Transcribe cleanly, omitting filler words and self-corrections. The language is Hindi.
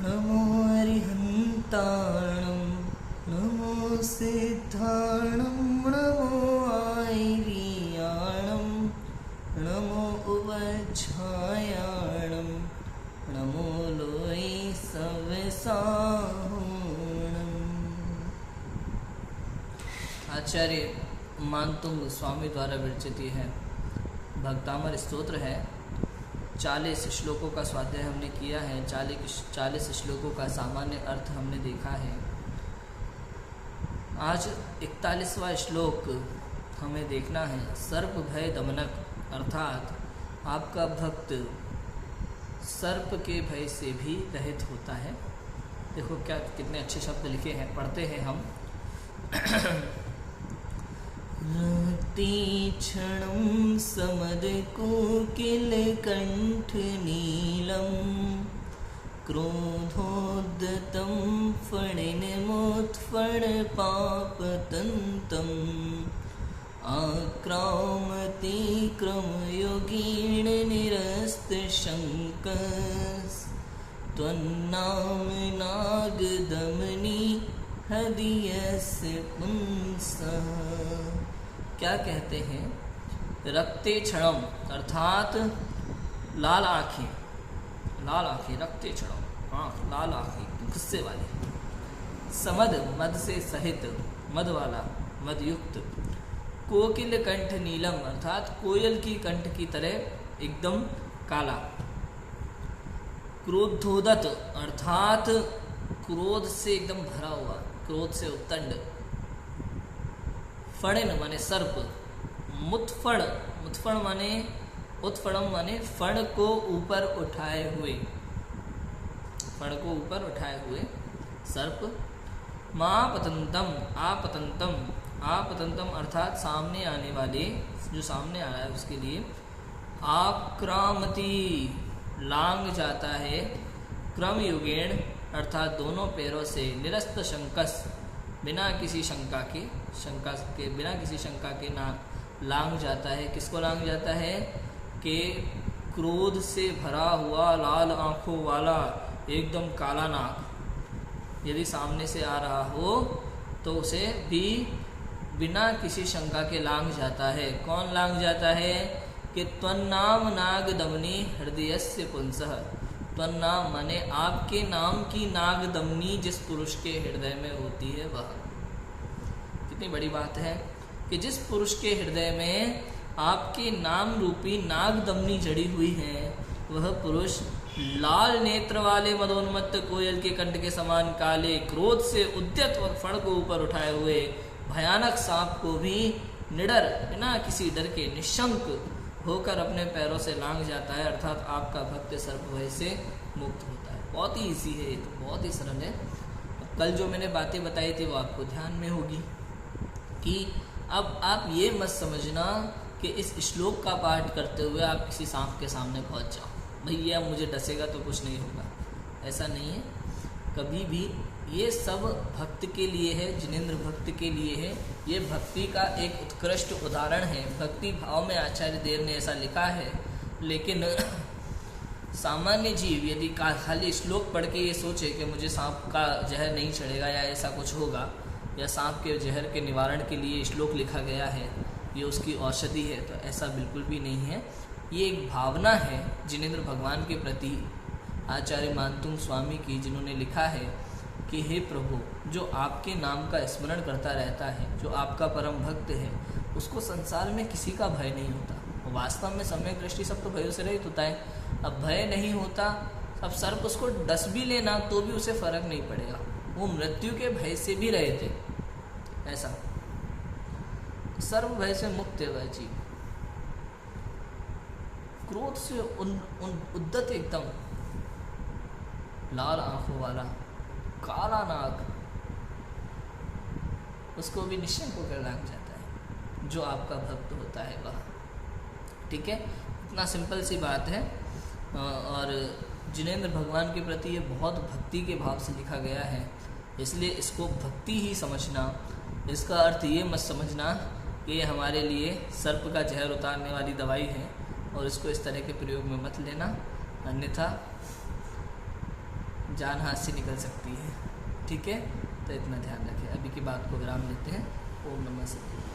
नमो अरिहन्ताणं नमो सिद्धाणं नमो आयर्याणं नमो उवच्छायाणं नमो लोय सवसाहुणम्। आचार्य मानतुंग स्वामी द्वारा विरचित है भक्तामर स्तोत्र है। 40 श्लोकों का स्वाध्याय हमने किया है। 40 श्लोकों का सामान्य अर्थ हमने देखा है। आज 41वां श्लोक हमें देखना है। सर्प भय दमनक, अर्थात आपका भक्त सर्प के भय से भी रहित होता है। देखो क्या कितने अच्छे शब्द लिखे हैं, पढ़ते हैं हम। तीक्षणं समदकोकिलकण्ठनीलं क्रोधोद्धतं फणिनमोत्फणपापतन्तम् आक्रामति क्रमयोगेन निरस्तशङ्कस्त्वन्नाम नागदमनी हृदयस्य पुंसः। क्या कहते हैं? रक्ते क्षणम, अर्थात लाल आँखें, रक्ते क्षणम, आँख लाल आँखें गुस्से वाली। समद, मद से सहित, मद वाला, मदयुक्त। कोकिल कंठ नीलम, अर्थात कोयल की कंठ की तरह एकदम काला। क्रोधोदत, अर्थात क्रोध से एकदम भरा हुआ, क्रोध से उत्तंड। फणिन माने सर्प। मुत्फण, मुत्फण माने उत्फणम माने फण को ऊपर उठाए हुए, फण को ऊपर उठाए हुए सर्प। मापतंतम, आपतंतम, आपतंतम अर्थात सामने आने वाले, जो सामने आ रहा है उसके लिए। आक्रामति, लांग जाता है। क्रम युगेण, अर्थात दोनों पैरों से। निरस्त शंकस, बिना किसी शंका के, बिना किसी शंका के ना लांग जाता है। किसको लांग जाता है? कि क्रोध से भरा हुआ, लाल आंखों वाला, एकदम काला नाक यदि सामने से आ रहा हो तो उसे भी बिना किसी शंका के लांग जाता है। कौन लांग जाता है? कि त्वन्नाम नाग दमनी हृदयस्य पुंसः। त्वन्नाम माने आपके नाम की नाग दमनी जिस पुरुष के हृदय में होती है वह। कितनी बड़ी बात है कि जिस पुरुष के हृदय में आपके नाम रूपी नाग दमनी जड़ी हुई है, वह पुरुष लाल नेत्र वाले मदोन्मत्त कोयल के कंठ के समान काले, क्रोध से उद्यत और फण को ऊपर उठाए हुए भयानक सांप को भी निडर, बिना किसी डर के, निशंक होकर अपने पैरों से लांग जाता है। अर्थात आपका भक्त सर्प भय से मुक्त होता है। बहुत ही ईजी है ये तो, बहुत ही सरल है। कल जो मैंने बातें बताई थी वो आपको ध्यान में होगी कि अब आप ये मत समझना कि इस श्लोक का पाठ करते हुए आप किसी सांप के सामने पहुंच जाओ, भैया मुझे डसेगा तो कुछ नहीं होगा। ऐसा नहीं है कभी भी। ये सब भक्त के लिए है, जिनेंद्र भक्त के लिए है। ये भक्ति का एक उत्कृष्ट उदाहरण है। भक्ति भाव में आचार्य देव ने ऐसा लिखा है। लेकिन सामान्य जीव यदि खाली श्लोक पढ़ के ये सोचे कि मुझे सांप का जहर नहीं चढ़ेगा या ऐसा कुछ होगा, या सांप के जहर के निवारण के लिए श्लोक लिखा गया है, ये उसकी औषधि है, तो ऐसा बिल्कुल भी नहीं है। ये एक भावना है जिनेंद्र भगवान के प्रति आचार्य मानतुंग स्वामी की, जिन्होंने लिखा है कि हे प्रभु, जो आपके नाम का स्मरण करता रहता है, जो आपका परम भक्त है, उसको संसार में किसी का भय नहीं होता। वास्तव में सम्यक दृष्टि सब तो भयों से रहित होता है। अब भय नहीं होता, अब सर्प उसको डस भी लेना तो भी उसे फर्क नहीं पड़ेगा। वो मृत्यु के भय से भी रहे थे। ऐसा सर्व भय से मुक्त है वह जीव। क्रोध से उद्दत, एकदम लाल आंखों वाला, काला नाग, उसको भी निश्चय होकर लाग जाता है जो आपका भक्त होता है वह। ठीक है, इतना सिंपल सी बात है। और जिनेंद्र भगवान के प्रति ये बहुत भक्ति के भाव से लिखा गया है, इसलिए इसको भक्ति ही समझना। इसका अर्थ ये मत समझना कि ये हमारे लिए सर्प का जहर उतारने वाली दवाई है और इसको इस तरह के प्रयोग में मत लेना, अन्यथा जान हाथ से निकल सकती है। ठीक है, तो इतना ध्यान रखें। अभी की बात को विराम लेते हैं। ओम नमः शिवाय।